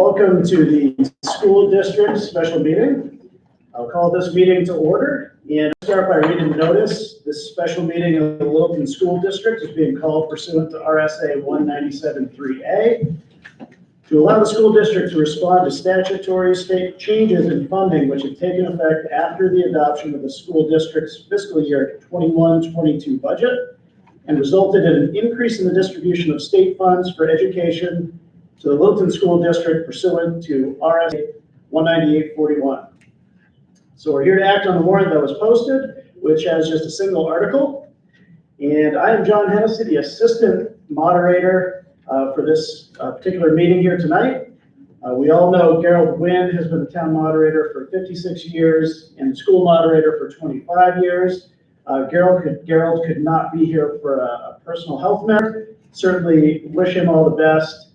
Welcome to the school district special meeting. I'll call this meeting to order and start by reading the notice. This special meeting of the Littleton School District is being called pursuant to RSA 197.3A to allow the school district to respond to statutory state changes in funding which have taken effect after the adoption of the school district's fiscal year 21-22 budget and resulted in an increase in the distribution of state funds for education to the Littleton School District pursuant to RSA 198.41. So we're here to act on the warrant that was posted, which has just a single article. And I am John Hennessy, the assistant moderator for this particular meeting here tonight. We all know Gerald Wynn has been the town moderator for 56 years and the school moderator for 25 years. Gerald could not be here for a personal health matter. Certainly wish him all the best.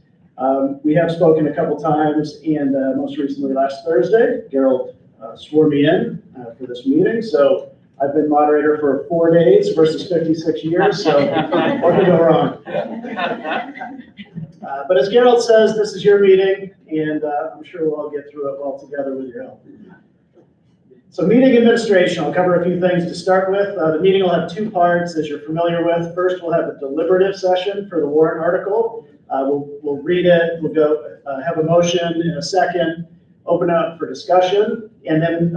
We have spoken a couple times, and most recently last Thursday, Gerald swore me in for this meeting. So I've been moderator for 4 days versus 56 years, so what could go wrong? But as Gerald says, this is your meeting, and I'm sure we'll all get through it well together with your help. So meeting administration, I'll cover a few things to start with. The meeting will have two parts, as you're familiar with. First, we'll have a deliberative session for the warrant article. We'll read it, we'll go have a motion in a second, open up for discussion, and then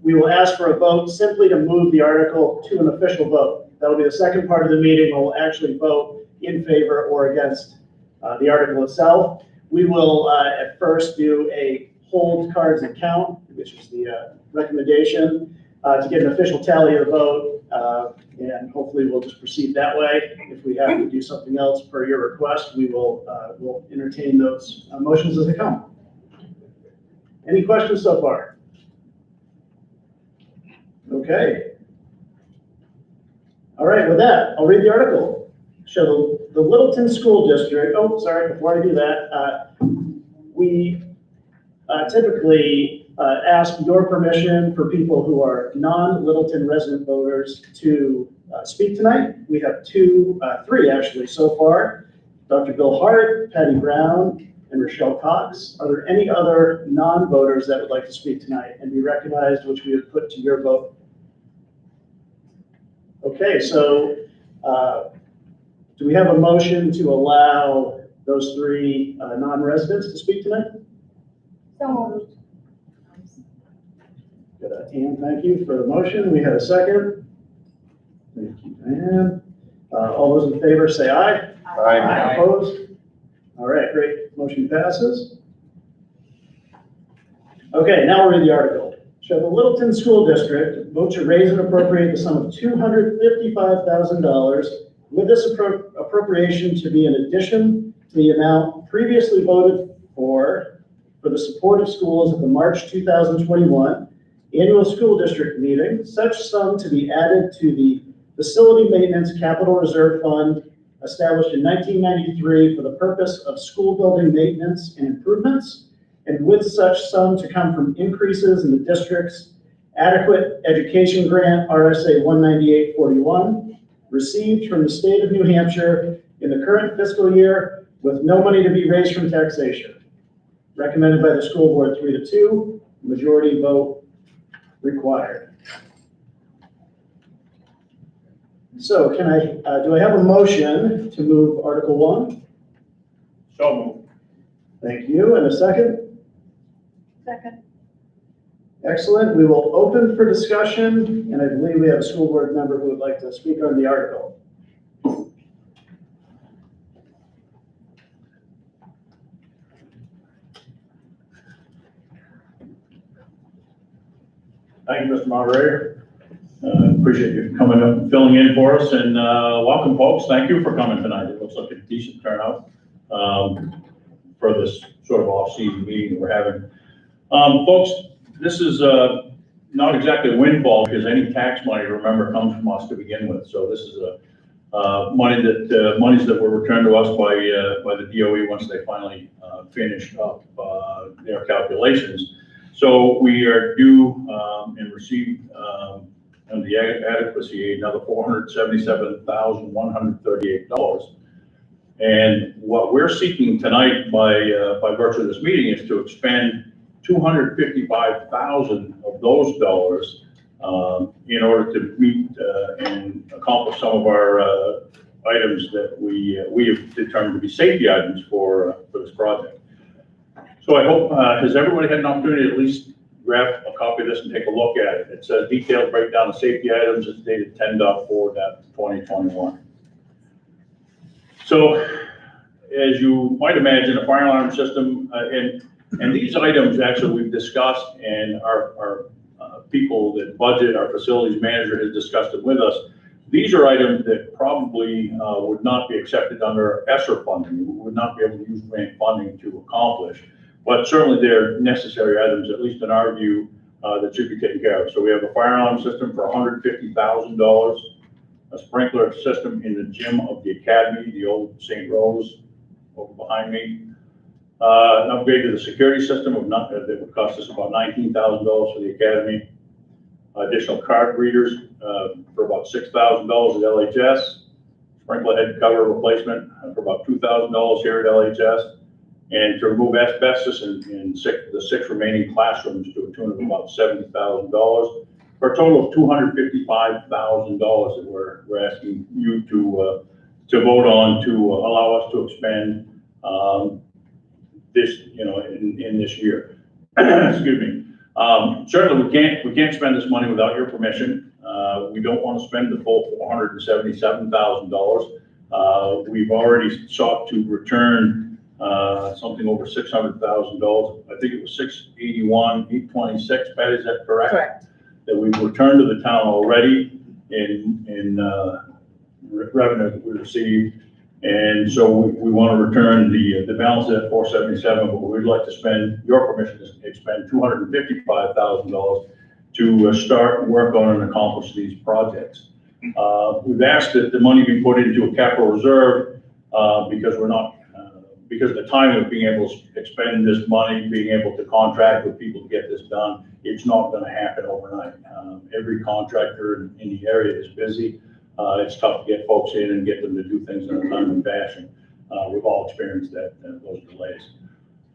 we will ask for a vote simply to move the article to an official vote. That'll be the second part of the meeting. We'll actually vote in favor or against the article itself. We will at first do a hold cards and count, which is the recommendation to get an official tally of the vote, and hopefully we'll just proceed that way. If we have to do something else per your request, we will we'll entertain those motions as they come. Any questions so far? Okay. All right, with that, I'll read the article. So the Littleton School District, oh, sorry, before I do that, we typically ask your permission for people who are non-Littleton resident voters to speak tonight. We have three actually so far. Dr. Bill Hart, Patty Brown, and Rochelle Cox. Are there any other non-voters that would like to speak tonight and be recognized, which we have put to your vote? Okay, so do we have a motion to allow those three non-residents to speak tonight? So moved. Good, Ann, thank you for the motion. We have a second. Thank you, Ann. All those in favor say aye. Aye. Opposed? All right, great. Motion passes. Okay, now we'll read the article. Shall the Littleton School District vote to raise and appropriate the sum of $255,000 with this appropriation to be in addition to the amount previously voted for the support of schools at the March 2021 annual school district meeting, such sum to be added to the Facility Maintenance Capital Reserve Fund established in 1993 for the purpose of school building maintenance and improvements, and with such sum to come from increases in the district's adequate education grant RSA 198.41 received from the state of New Hampshire in the current fiscal year with no money to be raised from taxation. Recommended by the school board 3-2, majority vote required. So do I have a motion to move Article 1? So moved. Thank you, and a second? Second. Excellent, we will open for discussion, and I believe we have a school board member who would like to speak on the article. Thank you, Mr. Moderator. Appreciate you coming up and filling in for us, and welcome, folks. Thank you for coming tonight. It looks like a decent turnout for this sort of off-season meeting that we're having. Folks, this is not exactly a windfall because any tax money, remember, comes from us to begin with. So this is monies that were returned to us by the DOE once they finally finished up their calculations. So we are due and received under the adequacy another $477,138. And what we're seeking tonight by virtue of this meeting is to expend $255,000 of those dollars in order to meet and accomplish some of our items that we have determined to be safety items for this project. So I hope, has everybody had an opportunity to at least grab a copy of this and take a look at it? It says detailed breakdown of safety items. It's dated 10.4/2021. So as you might imagine, a fire alarm system, and these items actually we've discussed, and our people that budget, our facilities manager has discussed it with us. These are items that probably would not be accepted under ESSER funding. We would not be able to use grant funding to accomplish, but certainly they're necessary items, at least in our view, that should be taken care of. So we have a fire alarm system for $150,000, a sprinkler system in the gym of the academy, the old St. Rose over behind me. An upgrade to the security system that would cost us about $19,000 for the academy. Additional card readers for about $6,000 at LHS. Sprinkler head cover replacement for about $2,000 here at LHS. And to remove asbestos in the 6 remaining classrooms to a tune of about $70,000. For a total of $255,000 that we're asking you to vote on to allow us to expend this, in this year. Excuse me. Certainly we can't spend this money without your permission. We don't want to spend the full $477,000. We've already sought to return something over $600,000. I think it was $681,826. Pat, is that correct? Correct. That we've returned to the town already in revenue that we received. And so we want to return the balance at $477, but we'd like to spend, your permission to expend $255,000 to start work on and accomplish these projects. We've asked that the money be put into a capital reserve because we're not, because of the time of being able to expend this money, being able to contract with people to get this done, it's not going to happen overnight. Every contractor in the area is busy. It's tough to get folks in and get them to do things in a timely fashion. We've all experienced those delays.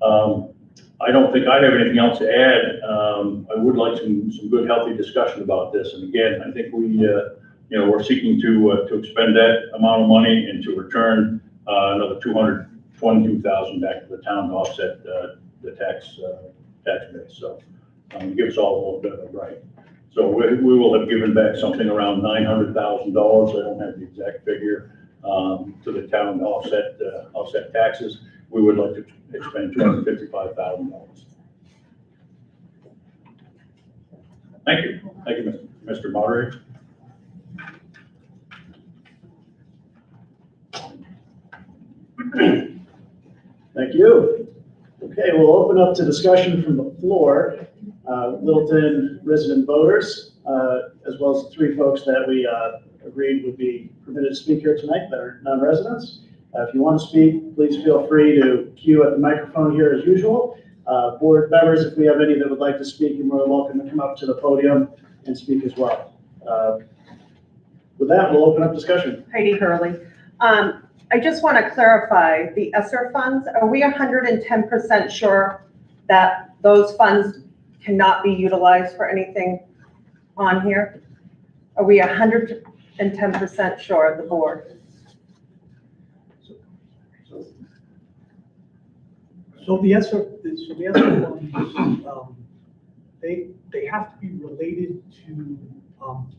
I don't think I have anything else to add. I would like some good, healthy discussion about this. And again, I think we're seeking to expend that amount of money and to return another $222,000 back to the town to offset the tax base. So give us all a little bit of a break. So we will have given back something around $900,000. I don't have the exact figure to the town to offset taxes. We would like to expend $255,000. Thank you. Thank you, Mr. Moderator. Thank you. Okay, we'll open up to discussion from the floor. Littleton resident voters, as well as the 3 folks that we agreed would be permitted to speak here tonight that are non-residents. If you want to speak, please feel free to queue at the microphone here as usual. Board members, if we have any that would like to speak, you're more than welcome to come up to the podium and speak as well. With that, we'll open up discussion. Heidi Hurley. I just want to clarify the ESSER funds. Are we 110% sure that those funds cannot be utilized for anything on here? Are we 110% sure, the board? So the ESSER funds, they have to be related to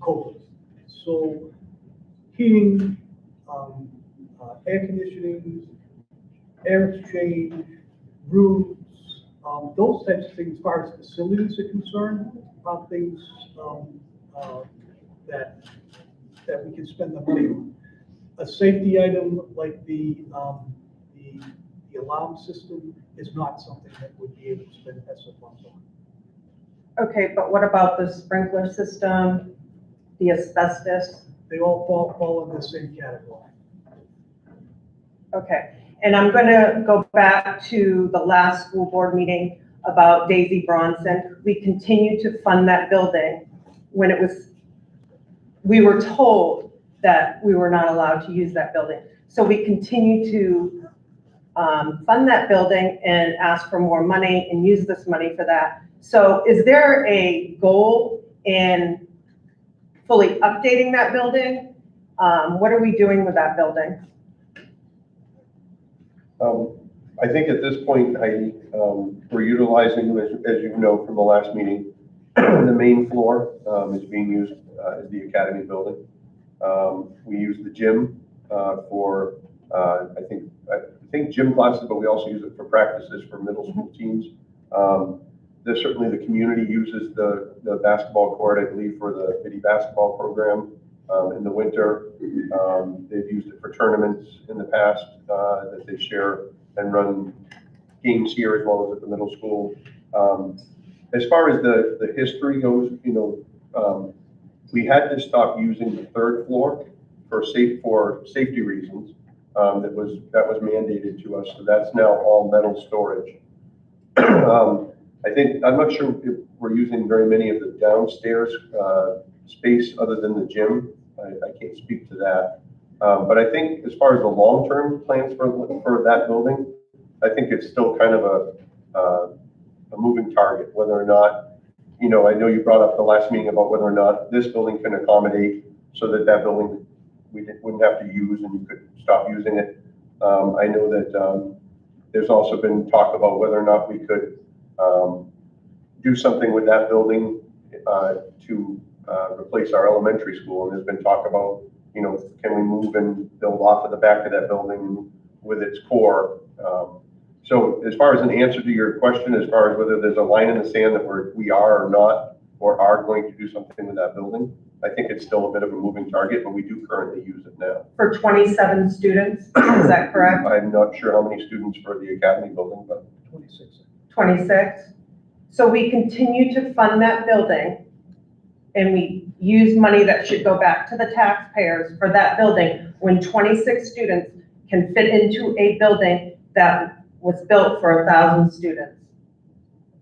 COVID. So heating, air conditioning, air exchange, rooms, those types of things, as far as facilities are concerned, about things that we can spend the money on. A safety item like the alarm system is not something that would be able to spend ESSER funds on. Okay, but what about the sprinkler system, the asbestos? They all fall in the same category. Okay, and I'm going to go back to the last school board meeting about Daisy Bronson. We continue to fund that building when we were told that we were not allowed to use that building. So we continue to fund that building and ask for more money and use this money for that. So is there a goal in fully updating that building? What are we doing with that building? I think at this point, Heidi, we're utilizing, as you know from the last meeting, the main floor is being used as the academy building. We use the gym for, I think gym classes, but we also use it for practices for middle school teams. There's certainly the community uses the basketball court, I believe, for the mini basketball program in the winter. They've used it for tournaments in the past that they share and run games here as well as at the middle school. As far as the history goes, we had to stop using the third floor for safety reasons. That was mandated to us. So that's now all metal storage. I'm not sure if we're using very many of the downstairs space other than the gym. I can't speak to that. But I think as far as the long-term plans for that building, I think it's still kind of a moving target, whether or not, I know you brought up the last meeting about whether or not this building can accommodate so that building we wouldn't have to use and you could stop using it. I know that there's also been talk about whether or not we could do something with that building to replace our elementary school. And there's been talk about, can we move and build off of the back of that building with its core? So as far as an answer to your question, as far as whether there's a line in the sand that we are or not, or are going to do something with that building, I think it's still a bit of a moving target, but we do currently use it now. For 27 students, is that correct? I'm not sure how many students for the academy building, but 26. 26? So we continue to fund that building and we use money that should go back to the taxpayers for that building when 26 students can fit into a building that was built for 1,000 students.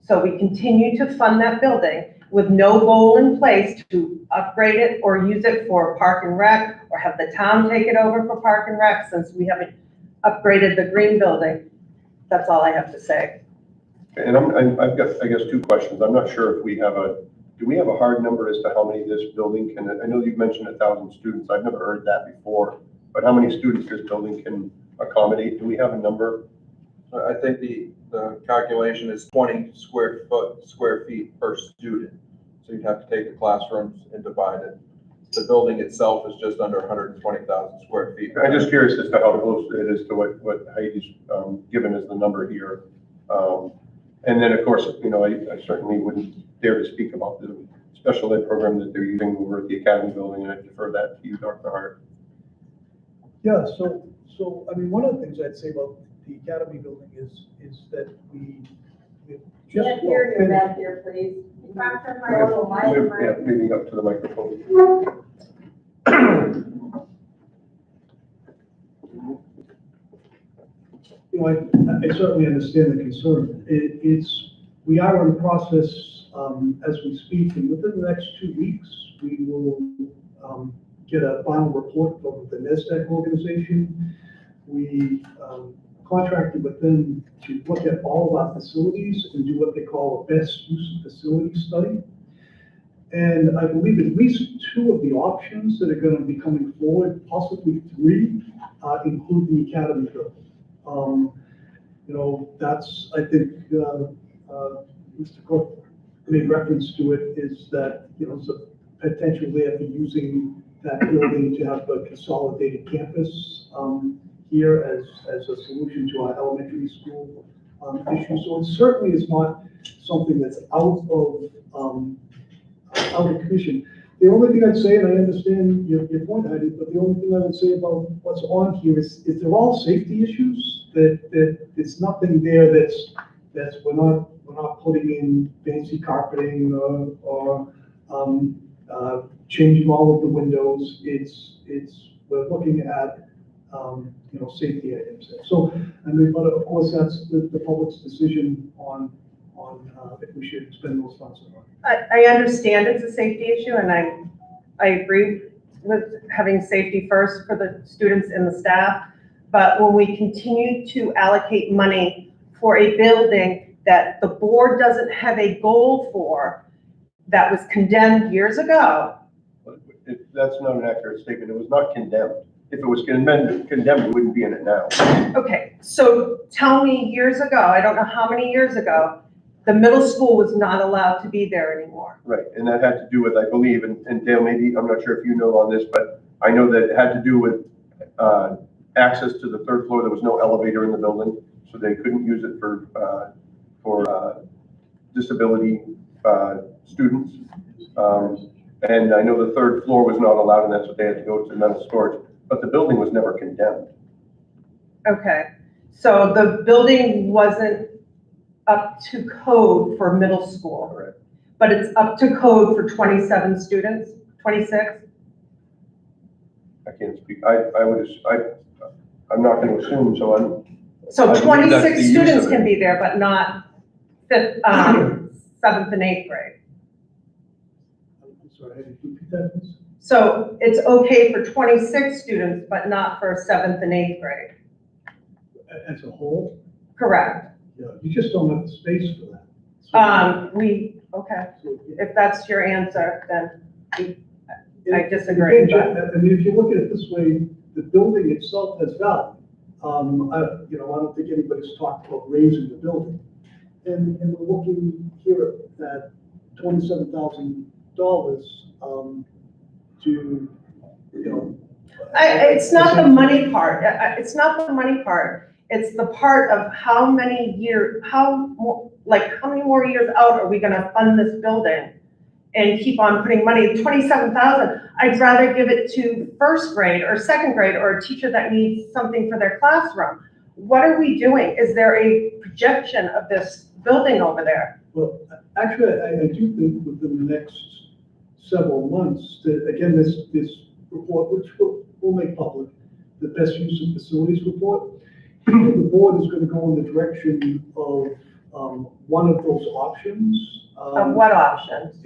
So we continue to fund that building with no goal in place to upgrade it or use it for park and rec or have the town take it over for park and rec since we haven't upgraded the green building. That's all I have to say. And I've got, I guess, two questions. I'm not sure if do we have a hard number as to how many this building can, I know you've mentioned 1,000 students. I've never heard that before, but how many students this building can accommodate? Do we have a number? I think the calculation is 20 square feet per student. So you'd have to take the classrooms and divide it. The building itself is just under 120,000 square feet. I'm just curious as to how close it is to what Heidi's given as the number here. And then, of course, I certainly wouldn't dare to speak about the special ed program that they're using over at the academy building, and I defer that to you, Dr. Hart. Yeah, so I mean, one of the things I'd say about the academy building is that we just. Can't hear you back there, please. Yeah, maybe up to the microphone. I certainly understand the concern. We are in the process as we speak, and within the next 2 weeks, we will get a final report from the NESDEC organization. We contracted with them to look at all of our facilities and do what they call a best use of facility study. And I believe at least 2 of the options that are going to be coming forward, possibly 3, include the academy building. That's, I think, Mr. Cook made reference to it, is that, so potential there for using that building to have a consolidated campus here as a solution to our elementary school issue. So it certainly is not something that's out of commission. The only thing I'd say, and I understand your point, Heidi, but the only thing I would say about what's on here is they're all safety issues. That it's nothing there that's we're not putting in fancy carpeting or changing all of the windows. We're looking at safety items there. So but of course that's the public's decision on if we should spend those funds or not. I understand it's a safety issue, and I agree with having safety first for the students and the staff. But when we continue to allocate money for a building that the board doesn't have a goal for, that was condemned years ago. That's not an accurate statement. It was not condemned. If it was condemned, it wouldn't be in it now. Okay, so tell me years ago, I don't know how many years ago, the middle school was not allowed to be there anymore. Right, and that had to do with, I believe, and Dale, maybe, I'm not sure if you know on this, but I know that it had to do with access to the third floor. There was no elevator in the building, so they couldn't use it for disability students. And I know the third floor was not allowed, and that's what they had to go to metal storage, but the building was never condemned. Okay, so the building wasn't up to code for middle school. Correct. But it's up to code for 27 students, 26? I can't speak, I'm not gonna assume, so So I believe that's 26 the use students of it. can be there, but not seventh and eighth grade. I'm sorry, I didn't repeat that, please. So it's okay for 26 students, but not for seventh and eighth grade, As a whole, correct? yeah, you just don't have the space for that. So- Okay, so- if that's your answer, then I disagree. Again, Jeff, I mean, if you look at it this way, the building itself has value. I don't think anybody's talked about raising the building. And we're looking here at $27,000, to, It's not the money part, it's not the money part, it's the part of how many many more years out are we gonna fund this building? And keep on putting money, 27,000, I'd rather give it to first grade or second grade or a teacher that needs something for their classroom. What are we doing? Is there a projection of this building over there? Well, actually, I do think within the next several months, that, again, this report, which we'll make public, the best use of facilities report, the board is going to go in the direction of one of those options. Of what options?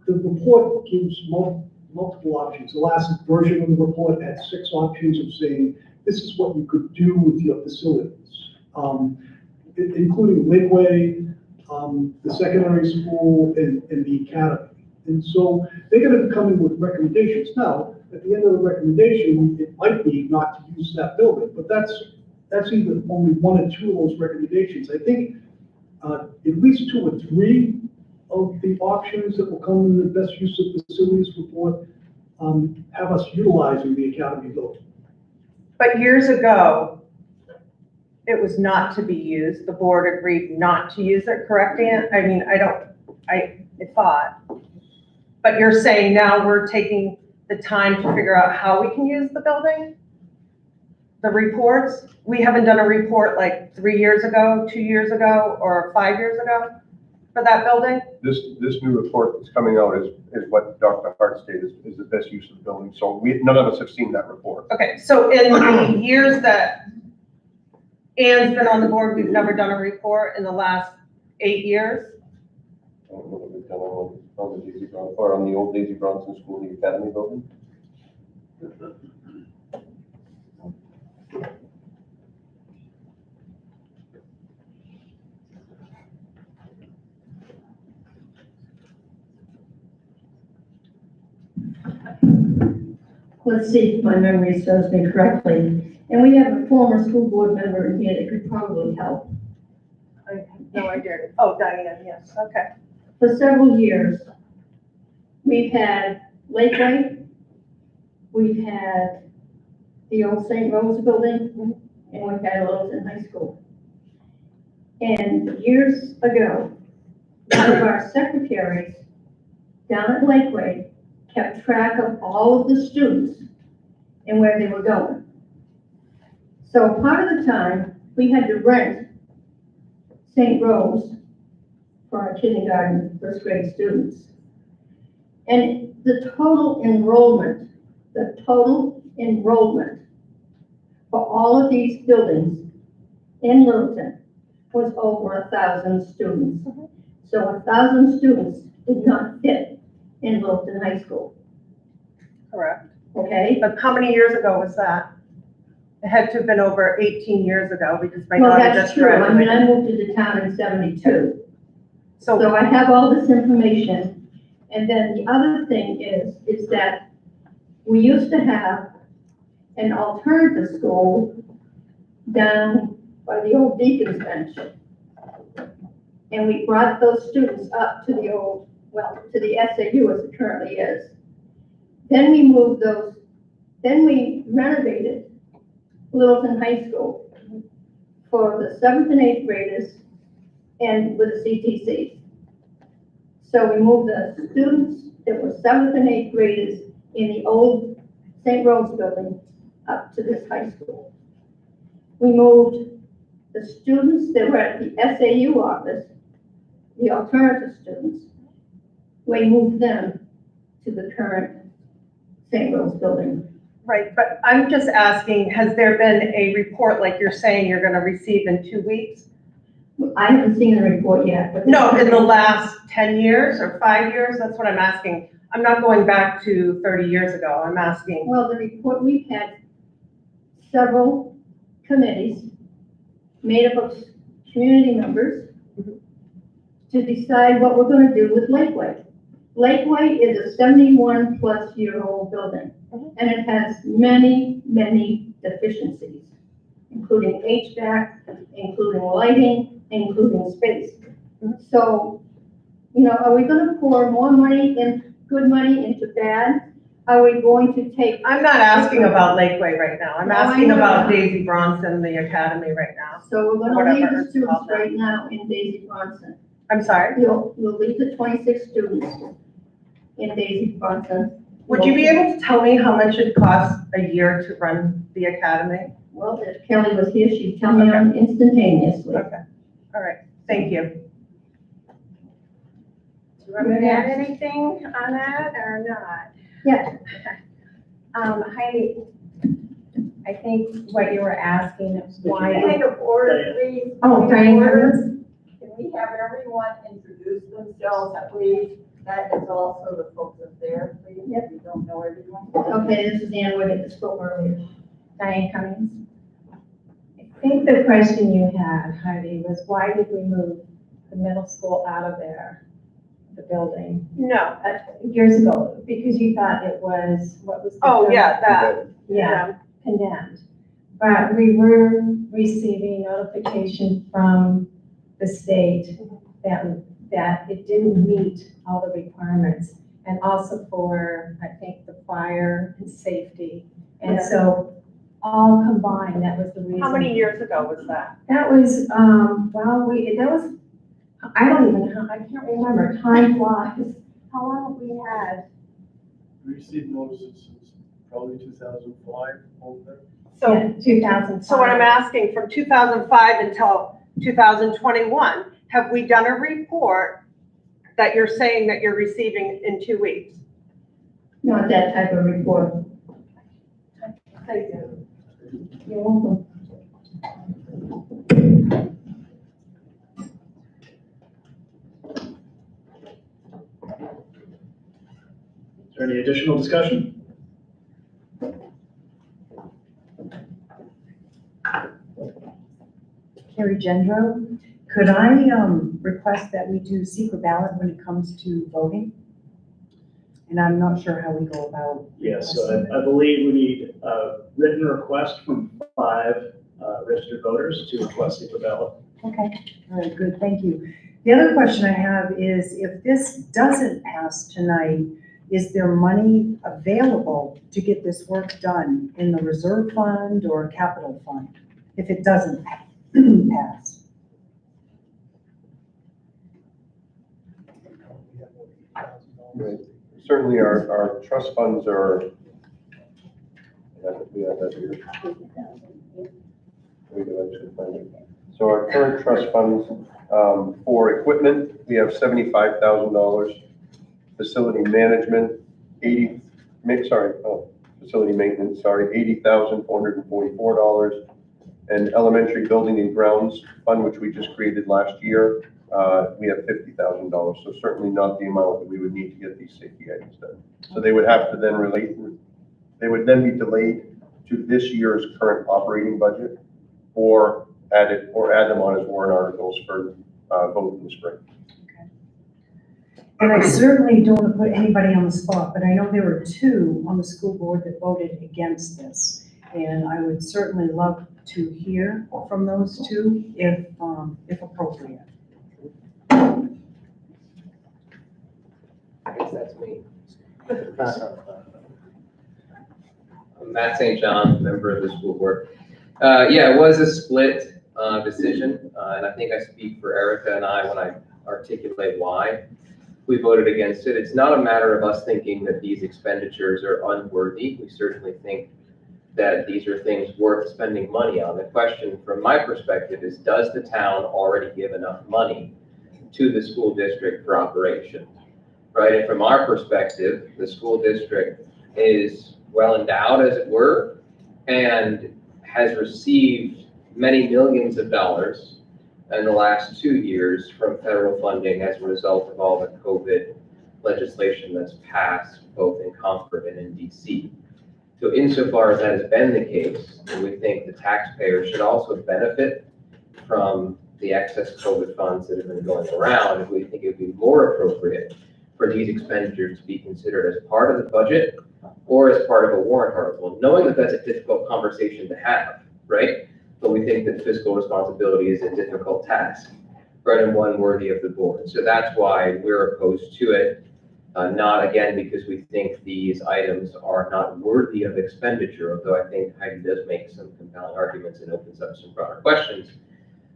The report gives multiple options. The last version of the report had 6 options of saying, this is what you could do with your facilities, including Lakeway, the secondary school, and the academy. And so they're going to come in with recommendations. Now, at the end of the recommendation, it might be not to use that building, but that's either only 1 or 2 of those recommendations. I think at least 2 or 3 of the options that will come in the best use of facilities report have us utilizing the academy building. But years ago, it was not to be used, the board agreed not to use it, correct, Ann? I mean, I thought. But you're saying now we're taking the time to figure out how we can use the building? The reports? We haven't done a report like 3 years ago, 2 years ago, or 5 years ago for that building? This new report that's coming out is what Dr. Hart stated is the best use of the building. So none of us have seen that report. Okay, so in the years that Ann's been on the board, we've never done a report in the last 8 years? I don't know what we've done on the Daisy Bronson, or on the old Daisy Bronson School, the academy building. Let's see if my memory serves me correctly. And we have a former school board member in here that could probably help. I have no idea. Oh, Diane, yes, okay. For several years, we've had Lakeway, we've had the old St. Rose building, and we've had Littleton High School. And years ago, one of our secretaries down at Lakeway kept track of all of the students and where they were going. So part of the time, we had to rent St. Rose for our kindergarten, first grade students. And the total enrollment for all of these buildings in Littleton was over 1,000 students. So 1,000 students did not fit in Littleton High School, Correct. okay? But how many years ago was that? It had to have been over 18 years ago because my Well, daughter that's just true. I mean, I graduated. moved to the town in 72. So, So I have all this information. And then the other thing is that we used to have an alternative school down by the old Deacon's Bench. And we brought those students up to the old, well, to the SAU as it currently is. Then we moved those, then we renovated Littleton High School for the 7th and 8th graders and with the CTC. So we moved the students that were 7th and 8th graders in the old St. Rose building up to this high school. We moved the students that were at the SAU office, the alternative students, we moved them to the current St. Rose building. right, but I'm just asking, has there been a report like you're saying you're gonna receive in 2 weeks? I haven't seen the report yet, but. No, in the last 10 years or 5 years, that's what I'm asking. I'm not going back to 30 years ago, I'm asking. Well, the report, we've had several committees made up of community members to decide what we're gonna do with Lakeway. Lakeway is a 71-plus-year-old building, and it has many, many deficiencies, including HVAC, including lighting, including space. So, you know, are we gonna pour more money good money into bad? Are we going to take? I'm not asking about Lakeway right now, I'm No, I asking know about that. Daisy Bronson, the academy right now. So we're gonna leave Whatever the it's students called now. right now in Daisy Bronson. I'm sorry, We'll leave the 26 students in Daisy Bronson. would you be able to tell me how much it costs a year to run the academy? Well, if Kelly was here, she'd tell me on instantaneously. Okay, all right, thank you. Do you want me to add anything on that or not? Yeah. Heidi, I think what you were asking is why. Point of order, please. Oh, Diane Can we have everyone introduce themselves, please? That is also the folks up there, please. Yep. We don't know everyone. Okay, this is Ann Wood at the school earlier. Diane Cummings. I think the question you had, Heidi, was why did we move the middle school out of there, the building, No, years ago? Because you thought it was, what was the? oh, term? yeah, that, Yeah, condemned. But we were receiving notification from the state that it didn't meet all the requirements. And also for, I think, the fire and safety. And so all combined, that was the reason. how many years ago was that? That was, that was, I don't even know, I can't remember, time flies. How long have we had? We received notices since probably 2005, over. So, 2005. so what I'm asking, from 2005 until 2021, have we done a report that you're saying that you're receiving in 2 weeks? Not that type of report. Thank you. You're welcome. Is there any additional discussion? Carrie Gendro, could I request that we do secret ballot when it comes to voting? And I'm not sure how we go about. Yes, so I believe we need a written request from 5 registered voters to request secret ballot. Okay, all right, good, thank you. The other question I have is, if this doesn't pass tonight, is there money available to get this work done in the reserve fund or capital fund, if it doesn't pass? Right. Certainly, our trust funds are, we have that here. We do actually find it. So our current trust funds, for equipment, we have $75,000. Facility management, facility maintenance, $80,444. And elementary building and grounds fund, which we just created last year, we have $50,000. So certainly not the amount that we would need to get these safety items done. So they would have to then they would then be delayed to this year's current operating budget, or add them on as warrant articles for vote in the spring. And I certainly don't want to put anybody on the spot, but I know there were 2 on the school board that voted against this. And I would certainly love to hear from those 2 if appropriate. I guess that's me. I'm Matt St. John, member of the school board. Yeah, it was a split decision, and I think I speak for Erica and I when I articulate why we voted against it. It's not a matter of us thinking that these expenditures are unworthy. We certainly think that these are things worth spending money on. The question from my perspective is, does the town already give enough money to the school district for operation? Right, and from our perspective, the school district is well endowed, as it were, and has received many millions of dollars in the last 2 years from federal funding as a result of all the COVID legislation that's passed both in Concord and in DC. So insofar as that has been the case, we think the taxpayers should also benefit from the excess COVID funds that have been going around. And we think it would be more appropriate for these expenditures to be considered as part of the budget or as part of a warrant article, knowing that that's a difficult conversation to have, right? But we think that fiscal responsibility is a difficult task, right, and one worthy of the board. So that's why we're opposed to it. Not again because we think these items are not worthy of expenditure, although I think Heidi does make some compelling arguments and opens up some broader questions.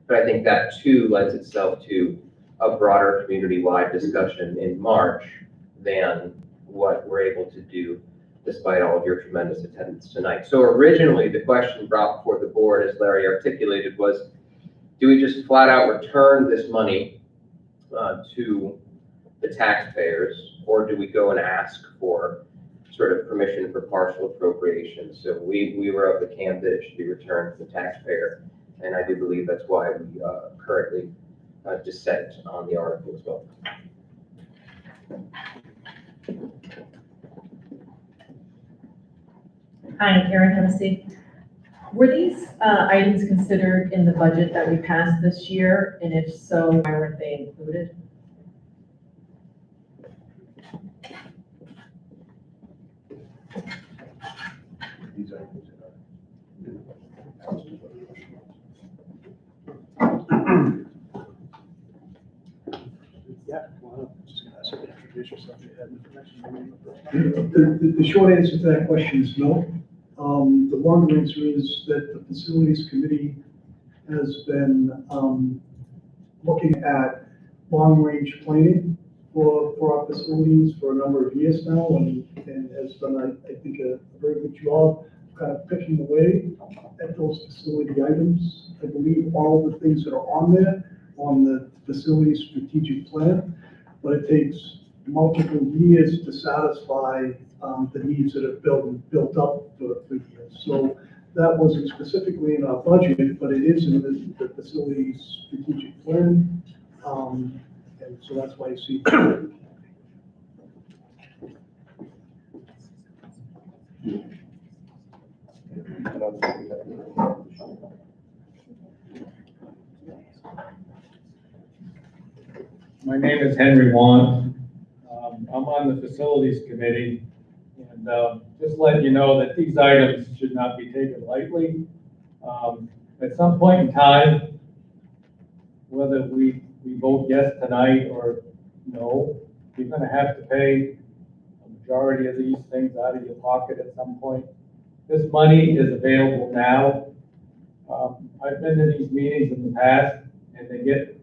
But I think that too lends itself to a broader community-wide discussion in March than what we're able to do despite all of your tremendous attendance tonight. So originally, the question brought before the board, as Larry articulated, was, do we just flat out return this money to the taxpayers, or do we go and ask for sort of permission for partial appropriation? So we were of the camp that it should be returned to the taxpayer, and I do believe that's why we currently dissent on the article as well. Hi, Karen Hennessy. Were these items considered in the budget that we passed this year? And if so, why weren't they included? These are- Yeah, well, just gonna ask you to introduce yourself. You had information. The short answer to that question is no. The long answer is that the facilities committee has been looking at long-range planning for our facilities for a number of years now, and has done, I think, a very good job kind of picking away at those facility items. I believe all of the things that are on there, on the facility strategic plan, but it takes multiple years to satisfy the needs that have built up for years. So that wasn't specifically in our budget, but it is in the facilities strategic plan. And so that's why you see. My name is Henry Wan. I'm on the facilities committee, and just letting you know that these items should not be taken lightly. At some point in time, whether we vote yes tonight or no, you're going to have to pay a majority of these things out of your pocket at some point. This money is available now. I've been to these meetings in the past, and they get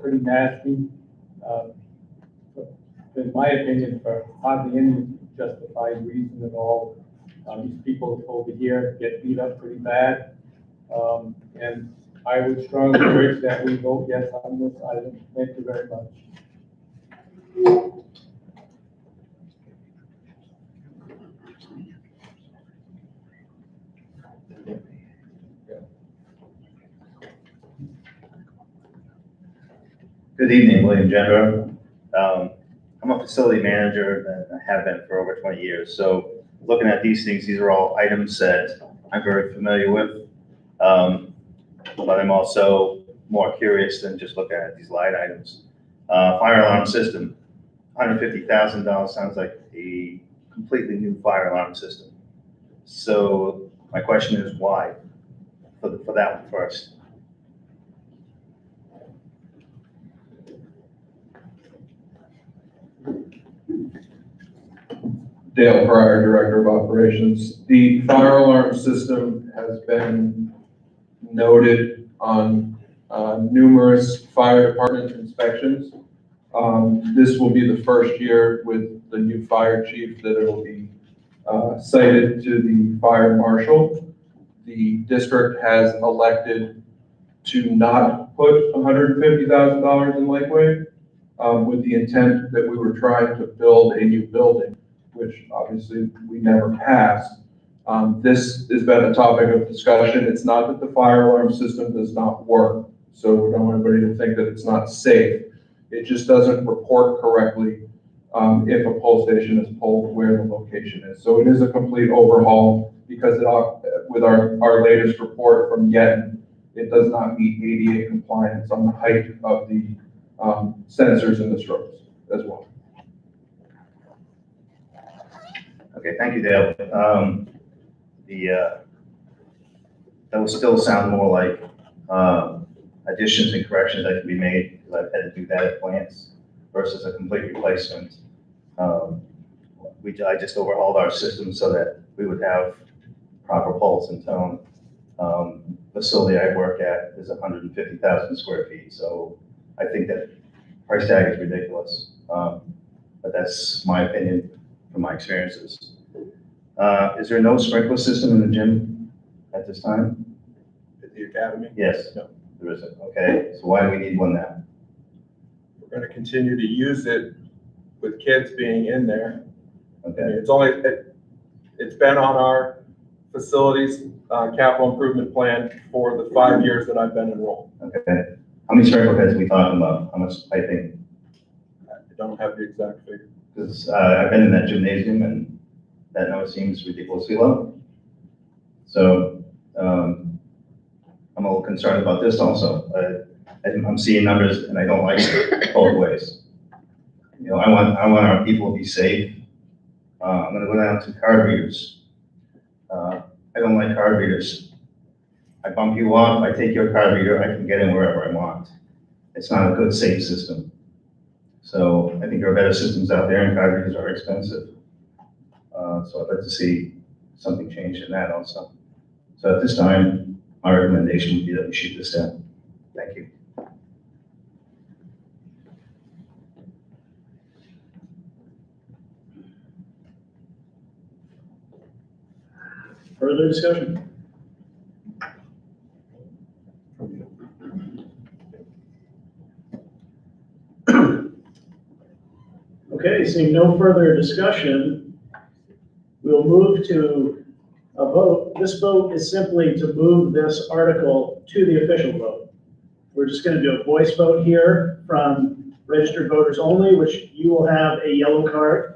pretty nasty. In my opinion, for hardly any justified reason at all. These people over here get beat up pretty bad. And I would strongly urge that we vote yes on this item. Thank you very much. Good evening, William Gendro. I'm a facility manager and I have been for over 20 years. So looking at these things, these are all items that I'm very familiar with. But I'm also more curious than just looking at these line items. Fire alarm system, $150,000 sounds like a completely new fire alarm system. So my question is why? For that one first. Dale Pryor, Director of Operations. The fire alarm system has been noted on numerous fire department inspections. This will be the first year with the new fire chief that it'll be cited to the fire marshal. The district has elected to not put $150,000 in Lakeway with the intent that we were trying to build a new building, which obviously we never passed. This has been a topic of discussion. It's not that the fire alarm system does not work, so we don't want anybody to think that it's not safe. It just doesn't report correctly if a pole station is pulled where the location is. So it is a complete overhaul because with our latest report from Yeton, it does not meet ADA compliance on the height of the sensors in the strobes as well. Okay, thank you, Dale. That would still sound more like additions and corrections that can be made, because I've had to do that at plants versus a complete replacement. I just overhauled our system so that we would have proper pulse and tone. Facility I work at is 150,000 square feet, so I think that price tag is ridiculous. But that's my opinion from my experiences. Is there no sprinkler system in the gym at this time? At the academy? Yes. No. There isn't. Okay, so why do we need one now? We're going to continue to use it with kids being in there. Okay. It's been on our facilities capital improvement plan for the 5 years that I've been enrolled. Okay. How many sprinkler heads are we talking about? How much piping? I don't have the exact figure. Because I've been in that gymnasium and that number seems ridiculously low. So I'm a little concerned about this also. I'm seeing numbers and I don't like it both ways. You know, I want our people to be safe. I'm going to go down to card readers. I don't like card readers. I bump you off, I take your card reader, I can get in wherever I want. It's not a good, safe system. So I think there are better systems out there, and card readers are expensive. So I'd like to see something change in that also. So at this time, my recommendation would be that we shoot this down. Thank you. Further discussion? Okay, seeing no further discussion, we'll move to a vote. This vote is simply to move this article to the official vote. We're just going to do a voice vote here from registered voters only, which you will have a yellow card.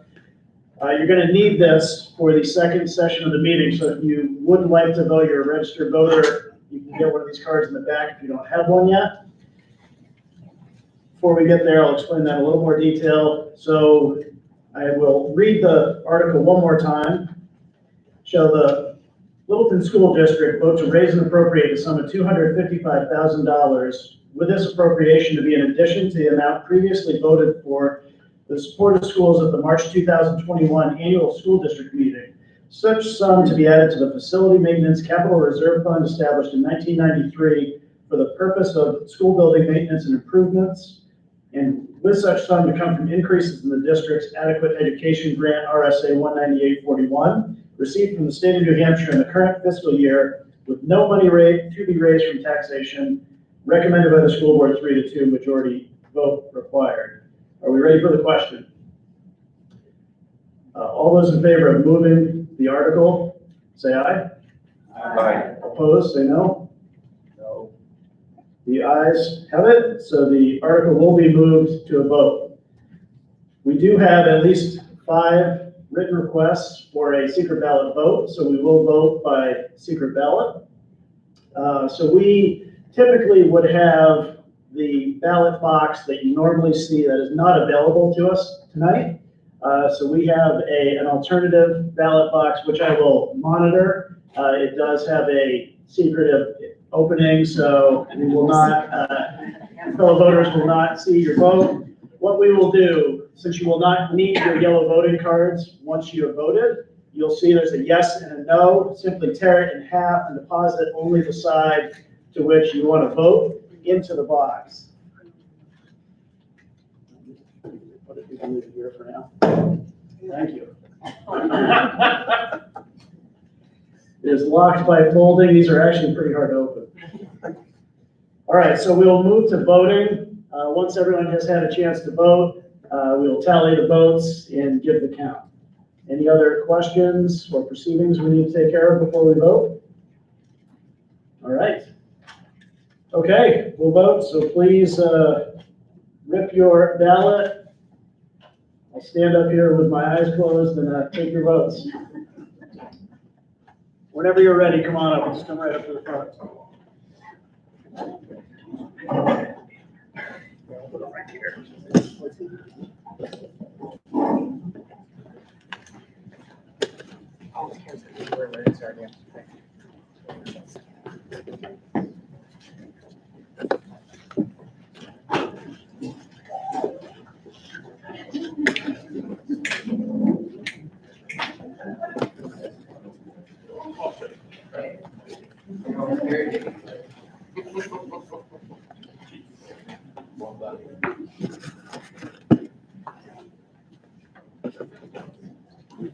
You're going to need this for the second session of the meeting, so if you would like to vote, you're a registered voter, you can get one of these cards in the back if you don't have one yet. Before we get there, I'll explain that in a little more detail. So I will read the article one more time. Shall the Littleton School District vote to raise and appropriate the sum of $255,000 with this appropriation to be in addition to the amount previously voted for the support of schools at the March 2021 annual school district meeting. Such sum to be added to the Facility Maintenance Capital Reserve Fund established in 1993 for the purpose of school building maintenance and improvements, and with such sum to come from increases in the district's adequate education grant RSA 19841 received from the state of New Hampshire in the current fiscal year, with no money rate to be raised from taxation, recommended by the school board 3-2 majority vote required. Are we ready for the question? All those in favor of moving the article, say aye. Aye. Opposed, say no. No. The ayes have it, so the article will be moved to a vote. We do have at least 5 written requests for a secret ballot vote, so we will vote by secret ballot. So we typically would have the ballot box that you normally see that is not available to us tonight. So we have an alternative ballot box, which I will monitor. It does have a secretive opening, so we will not, fellow voters will not see your vote. What we will do, since you will not need your yellow voting cards once you have voted, you'll see there's a yes and a no. Simply tear it in half and deposit only the side to which you want to vote into the box. Put it here for now. Thank you. It is locked by folding. These are actually pretty hard to open. All right, so we'll move to voting. Once everyone has had a chance to vote, we'll tally the votes and give the count. Any other questions or proceedings we need to take care of before we vote? All right. Okay, we'll vote, so please rip your ballot. I'll stand up here with my eyes closed and take your votes. Whenever you're ready, come on up. Just come right up to the front.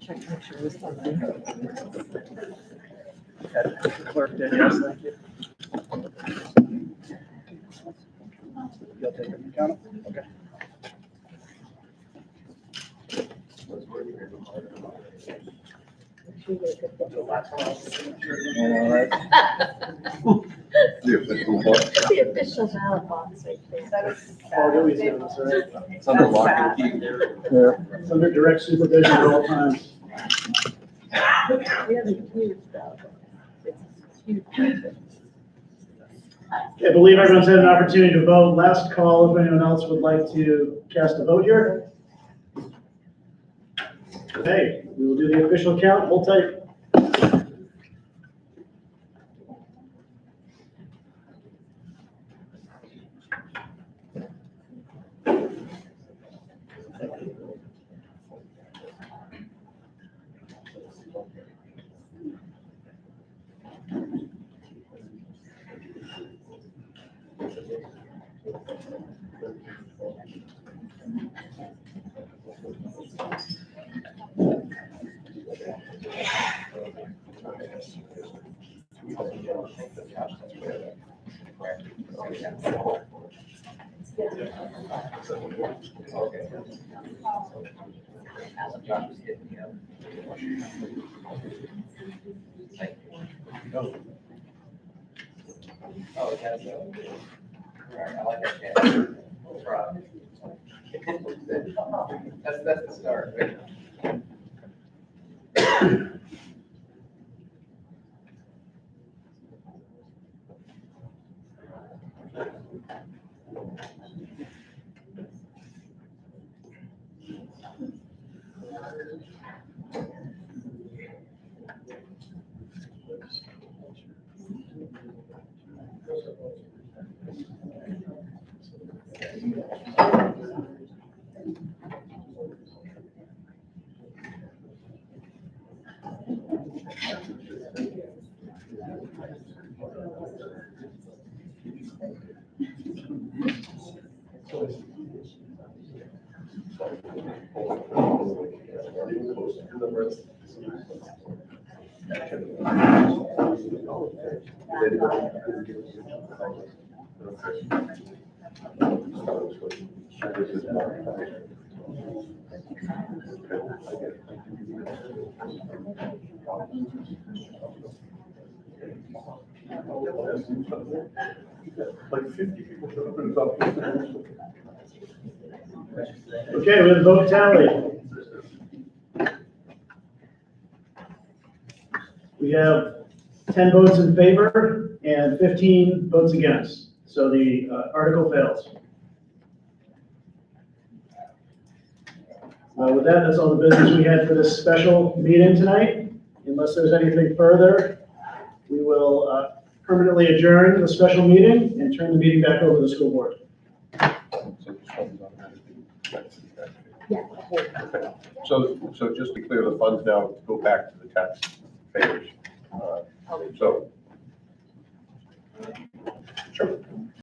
Check, make sure this one. Clerk did, yes, thank you. You'll take it, count it? Okay. The official ballot box right there. All Louis is, all right. It's under lock and key. It's under direct supervision at all times. We have a huge ballot box. It's huge. I believe everyone's had an opportunity to vote. Last call, if anyone else would like to cast a vote here. Okay, we will do the official count. Hold tight. Oh, it has a, I like that cat. That's the start, right? Like 50 people should open it up. Okay, we have the vote tally. We have 10 votes in favor and 15 votes against, so the article fails. With that, that's all the business we had for this special meeting tonight. Unless there's anything further, we will permanently adjourn the special meeting and turn the meeting back over to the school board. So just to be clear, the funds now go back to the taxpayers. So. Sure.